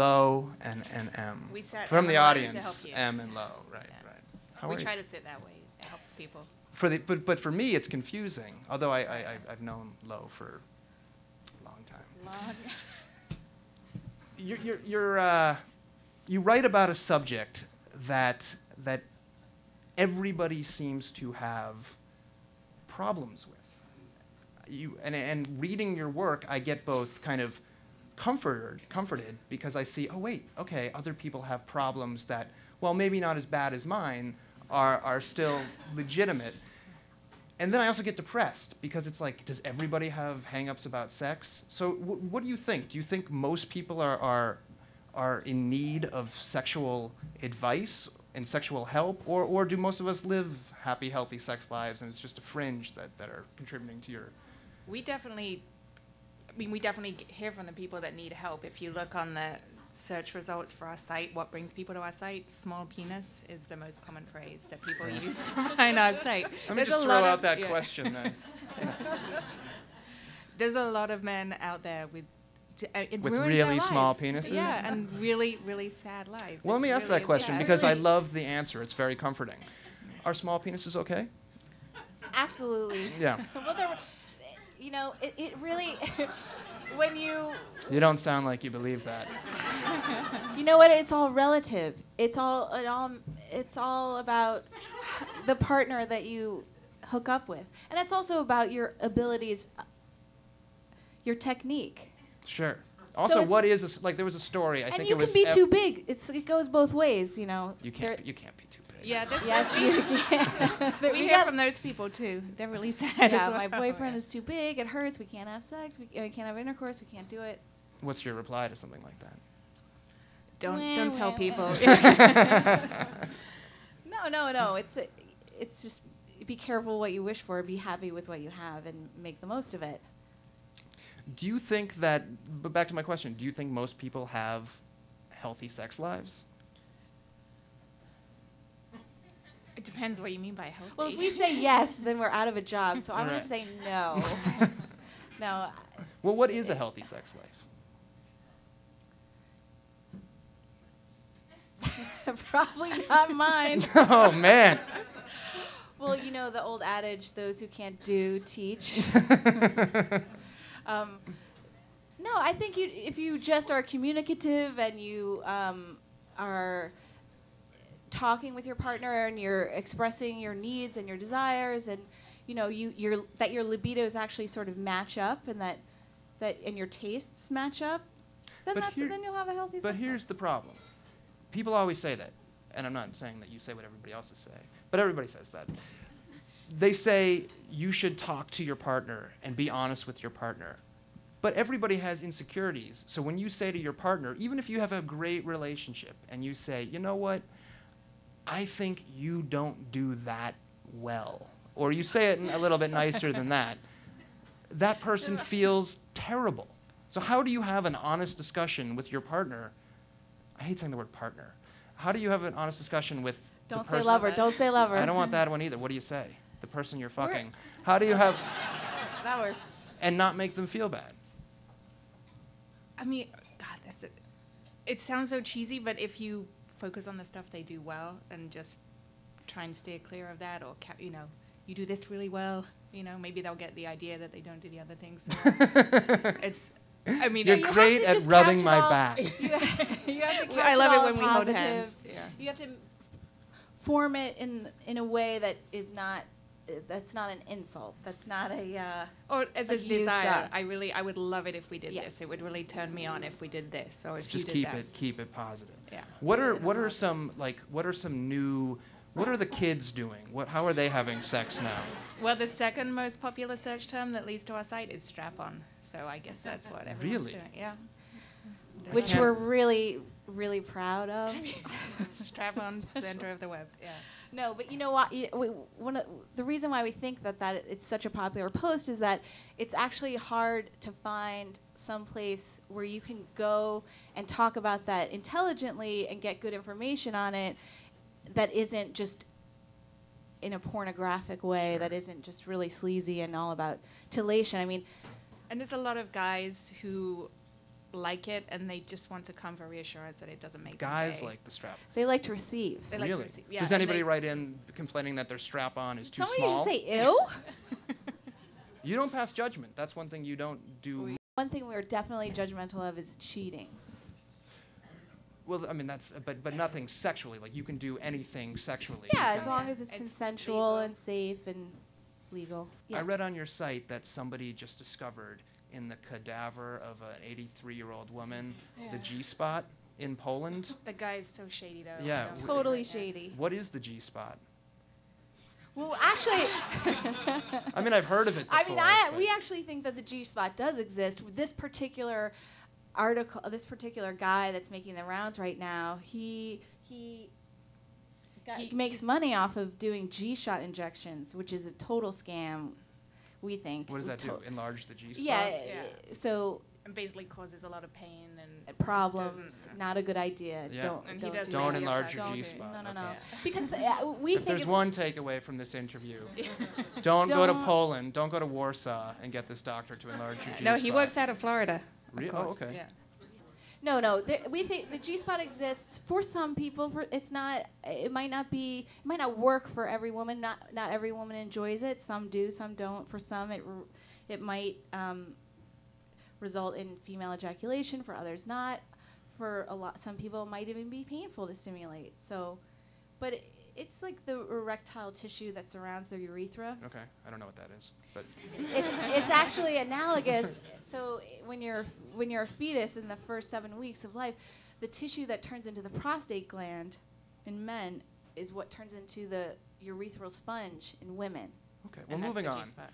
Lo and M. We sat From the to help audience, you. M and Lo, right, Yeah. right. How We are you? try to sit that way. It helps people. But for me, it's confusing. Although I've known Lo for a long time. You write about a subject that everybody seems to have problems with. And reading your work, I get both kind of comforted because I see, oh wait, okay, other people have problems that, well, maybe not as bad as mine, are still legitimate. And then I also get depressed because it's like, does everybody have hang-ups about sex? So what do you think? Do you think most people are in need of sexual advice and sexual help, or do most of us live happy, healthy sex lives and it's just a fringe that are contributing to your... We definitely hear from the people that need help. If you look on the search results for our site, what brings people to our site, small penis is the most common phrase that people use to find our site. Let me just throw out that question then. There's a lot of men out there with really small penises? Yeah, and really, really sad lives. Well, let me ask that question because I love the answer. It's very comforting. Are small penises okay? Absolutely. Yeah. Well, it really, when you... You don't sound like you believe that. You know what? It's all relative. It's all about the partner that you hook up with, and it's also about your abilities, your technique. Sure. Also, what is there was a story. I think it was. And you can be too big. It goes both ways, you know. You can't be too big. Yeah, yes, you can. We hear from those people too. They're really sad. Yeah, my boyfriend is too big. It hurts. We can't have sex. We can't have intercourse. We can't do it. What's your reply to something like that? Don't tell people. No. It's just be careful what you wish for. Be happy with what you have and make the most of it. Do you think that? But back to my question. Do you think most people have healthy sex lives? It depends what you mean by healthy. Well, if we say yes, then we're out of a job. So I'm going to say no. No. Well, what is a healthy sex life? Probably not mine. Oh, man. Well, you know the old adage, those who can't do, teach. No, I think if you just are communicative and you are talking with your partner and you're expressing your needs and your desires, and you know that your libidos actually sort of match up, and that and your tastes match up, then then you'll have a healthy sex life. But here's the problem. People always say that, and I'm not saying that you say what everybody else is saying, but everybody says that. They say you should talk to your partner and be honest with your partner. But everybody has insecurities. So when you say to your partner, even if you have a great relationship, and you say, you know what, I think you don't do that well, or you say it a little bit nicer than that, that person feels terrible. So how do you have an honest discussion with your partner? I hate saying the word partner. How do you have an honest discussion with the person? Don't say lover. Don't say lover. I don't want that one either. What do you say? The person you're fucking. How do you have... That works. And not make them feel bad? I mean, God, that's it. It sounds so cheesy, but if you focus on the stuff they do well and just try and steer clear of that, or you do this really well, maybe they'll get the idea that they don't do the other things. So I mean, you're great at rubbing my back. You have to I love it when we hold positives. hands. Yeah. You have to form it in a way that is not. That's not an insult. That's not a or as like a desire. I would love it if we did this. It would really turn me on if we did this. Or if just you did that. keep it positive. Yeah. What are the kids doing? How are they having sex now? Well, the second most popular search term that leads to our site is strap-on. So I guess that's what everyone's doing. Yeah. Which we're really, really proud of. Strap-on, center of the web. Yeah. No, but you know what? The reason why we think that it's such a popular post is that it's actually hard to find some place where you can go and talk about that intelligently and get good information on it that isn't just in a pornographic way, that isn't just really sleazy and all about titillation. I mean, and there's a lot of guys who like it, and they just want to come for reassurance that it doesn't make Guys them gay. like the strap. They like to receive. They like Really? to receive. Yeah, Does and anybody they- write in complaining that their strap-on is too Somebody small? should say ew. You don't pass judgment. That's one thing you don't do. One thing we're definitely judgmental of is cheating. Well, I mean, that's, but nothing sexually. Like, you can do anything sexually. Yeah, You as can- long as it's It's consensual legal. and safe and legal. Yes. I read on your site that somebody just discovered in the cadaver of an 83-year-old woman the Yeah. G-spot in Poland. The guy is so shady, though. Yeah, Don't Totally like that. shady. What is the G-spot? Well, actually, I mean, I've heard of it before. I mean, but- we actually think that the G-spot does exist. This particular article, this particular guy that's making the rounds right now, he makes he's- money off of doing G-shot injections, which is a total scam. We think. What does that do? Enlarge the G-spot? Yeah. Yeah. So And basically causes a lot of pain and problems. doesn't- Not a good idea. Yeah. Don't. And he Don't, doesn't do Don't that. enlarge your Don't. G-spot. No, no, Okay. no. Yeah. Because we If think there's if- one takeaway from this interview, don't go to Don't- Poland, don't go to Warsaw and get this doctor to enlarge your G-spot. No, he works out of Florida. Of Re- oh, course. okay. Yeah. No. We think the G-spot exists for some people. It's not. It might not work for every woman. Not every woman enjoys it. Some do. Some don't. For some, it might result in female ejaculation. For others, not. For some people, it might even be painful to stimulate. So, but it's like the erectile tissue that surrounds the urethra. Okay, I don't know what that is, but It's actually analogous. So when you're a fetus in the first 7 weeks of life, the tissue that turns into the prostate gland in men is what turns into the urethral sponge in women. okay. Well, And that's moving the on. G-spot.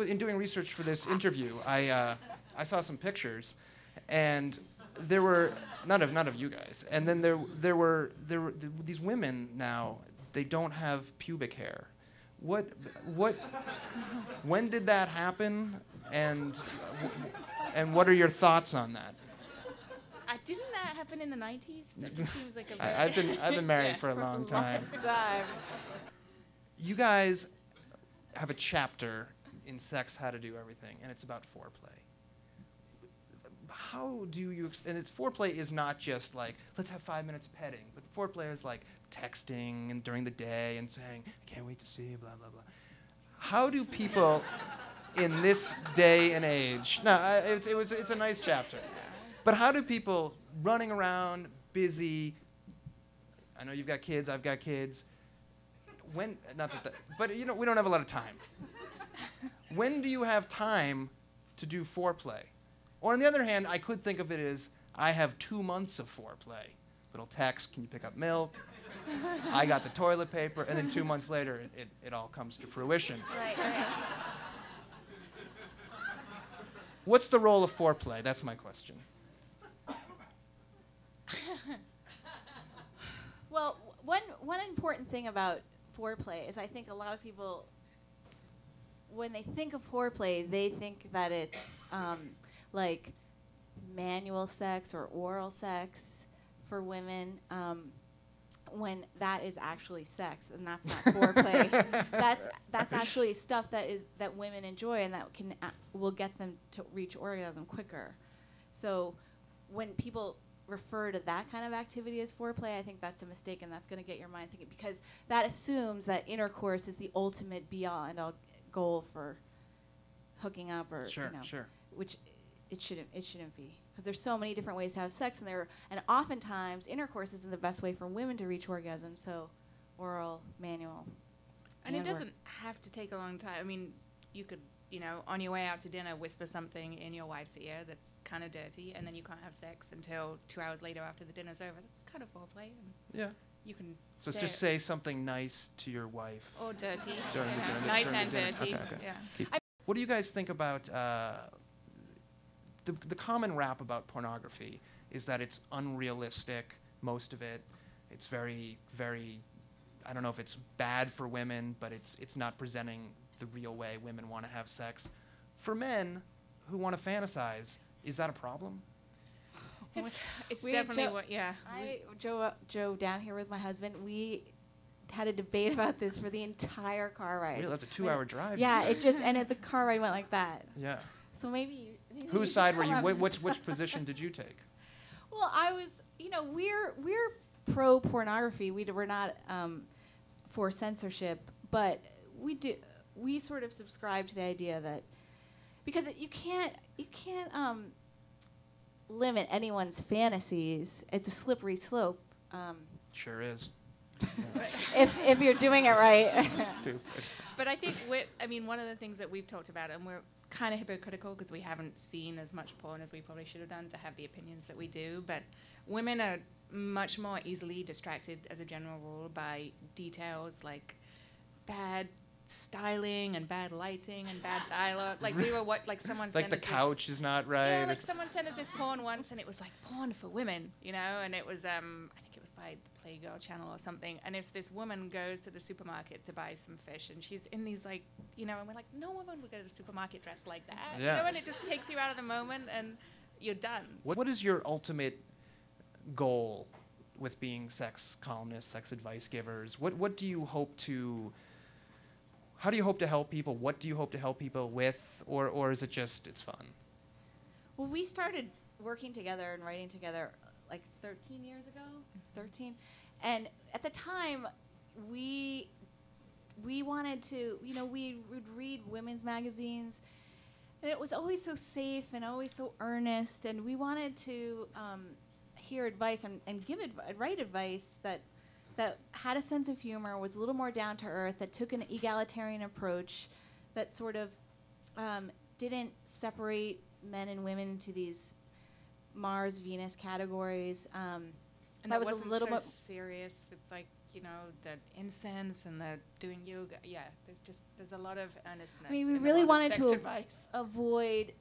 In doing research for this interview, I saw some pictures, and there were none of you guys, and then there were these women now. They don't have pubic hair. What? When did that happen? And what are your thoughts on that? Didn't that happen in the 90s? That just seems like a I've been married Yeah, for a long time. Time. You guys have a chapter in Sex How to Do Everything, and it's about foreplay. How do you, and it's foreplay is not just like, let's have 5 minutes petting, but foreplay is like texting and during the day and saying, I can't wait to see you, blah, blah, blah. How do people in this day and age, it's a nice chapter, but how do people running around, busy, I know you've got kids, I've got kids, but we don't have a lot of time. When do you have time to do foreplay? Or on the other hand, I could think of it as I have 2 months of foreplay. Little text, can you pick up milk? I got the toilet paper, and then 2 months later, it all comes to fruition. Right. What's the role of foreplay? That's my question. Well, one important thing about foreplay is I think a lot of people, when they think of foreplay, they think that it's like manual sex or oral sex for women, when that is actually sex, and that's not foreplay. That's actually stuff that women enjoy and that will get them to reach orgasm quicker. So when people refer to that kind of activity as foreplay, I think that's a mistake, and that's going to get your mind thinking, because that assumes that intercourse is the ultimate beyond all goal for hooking up, or Sure. which it shouldn't be, because there's so many different ways to have sex, and oftentimes intercourse isn't the best way for women to reach orgasm. So oral, manual, And it handwork. doesn't have to take a long time. I mean, you could, on your way out to dinner, whisper something in your wife's ear that's kind of dirty, and then you can't have sex until 2 hours later after the dinner's over. That's kind of foreplay. And Yeah. you can So say just it. say something nice to your wife. Or dirty. During the- during the- nice during and the dinner. dirty. Okay. Yeah. What do you guys think about the common rap about pornography is that it's unrealistic, most of it. It's very, very, I don't know if it's bad for women, but it's not presenting the real way women want to have sex. For men who want to fantasize, is that a problem? It's We definitely jo- what, yeah. Joe down here with my husband, we had a debate about this for the entire car ride. Really, that's a 2-hour drive. Yeah, it just ended. The car ride went like that. Yeah. So maybe Whose side were you? Which position did you take? Well, I was, we're pro pornography. We're not for censorship, but we sort of subscribe to the idea that because you can't limit anyone's fantasies. It's a slippery slope. Sure is. if you're doing it right. Stupid. But I think one of the things that we've talked about, and we're kind of hypocritical because we haven't seen as much porn as we probably should have done to have the opinions that we do, but women are much more easily distracted as a general rule by details like bad styling and bad lighting and bad dialogue. Like someone like sent the us couch is not right. Yeah, like someone sent us this porn once, and it was like porn for women, and it was I think it was by the Playgirl channel or something. And it's this woman goes to the supermarket to buy some fish, and she's in these and we're like, no woman would go to the supermarket dressed like that, Yeah. and it just takes you out of the moment, and you're done. What is your ultimate goal with being sex columnists, sex advice givers? What do you hope to? How do you hope to help people? What do you hope to help people with? Or is it just, it's fun? Well, we started working together and writing together like 13 years ago, 13. And at the time, we wanted to, we would read women's magazines, and it was always so safe and always so earnest, and we wanted to hear advice and write advice that had a sense of humor, was a little more down to earth, that took an egalitarian approach, that sort of didn't separate men and women into these Mars, Venus categories. And that was a wasn't little so more serious with the incense and the doing yoga. Yeah, there's a lot of earnestness. I mean, we in a really lot of wanted sex to advice. avoid,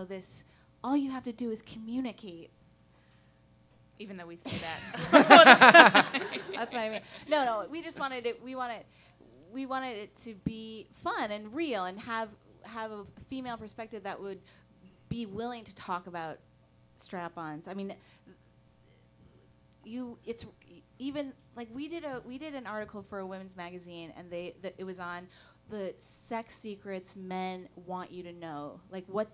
this, all you have to do is communicate. Even though we say that all the time. That's what I mean. No, we just wanted it. We wanted it to be fun and real, and have a female perspective that would be willing to talk about strap-ons. I mean, it's even like we did an article for a women's magazine, and it was on the sex secrets men want you to know, like what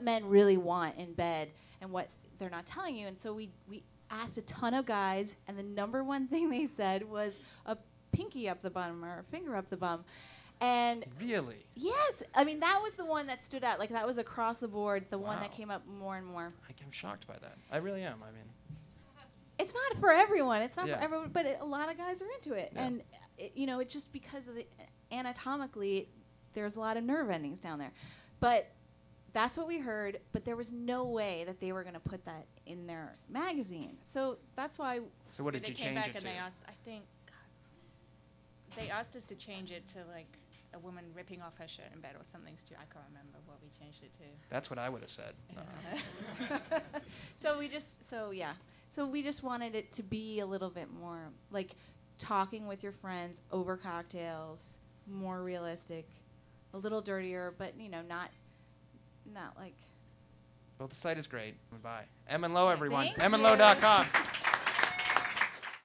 men really want in bed and what they're not telling you. And so we asked a ton of guys, and the number one thing they said was a pinky up the bum or a finger up the bum. And really? Yes. I mean, that was the one that stood out. Like, that was across the board, the one that came up more and more. I'm shocked by that. I really am. I mean, it's not for everyone. It's not Yeah. for everyone, but a lot of guys are into it. Yeah. And, it just because of the anatomically, there's a lot of nerve endings down there. But that's what we heard, but there was no way that they were going to put that in their magazine. So that's why. So what did you They came change back it and to? they asked, I think, they asked us to change it to like a woman ripping off her shirt in bed or something. I can't remember what we changed it to. That's what I would have said. So we just wanted it to be a little bit more like talking with your friends over cocktails, more realistic, a little dirtier, but not like. Well, the site is great. Bye. Em and Low, everyone. Thank emandlow.com.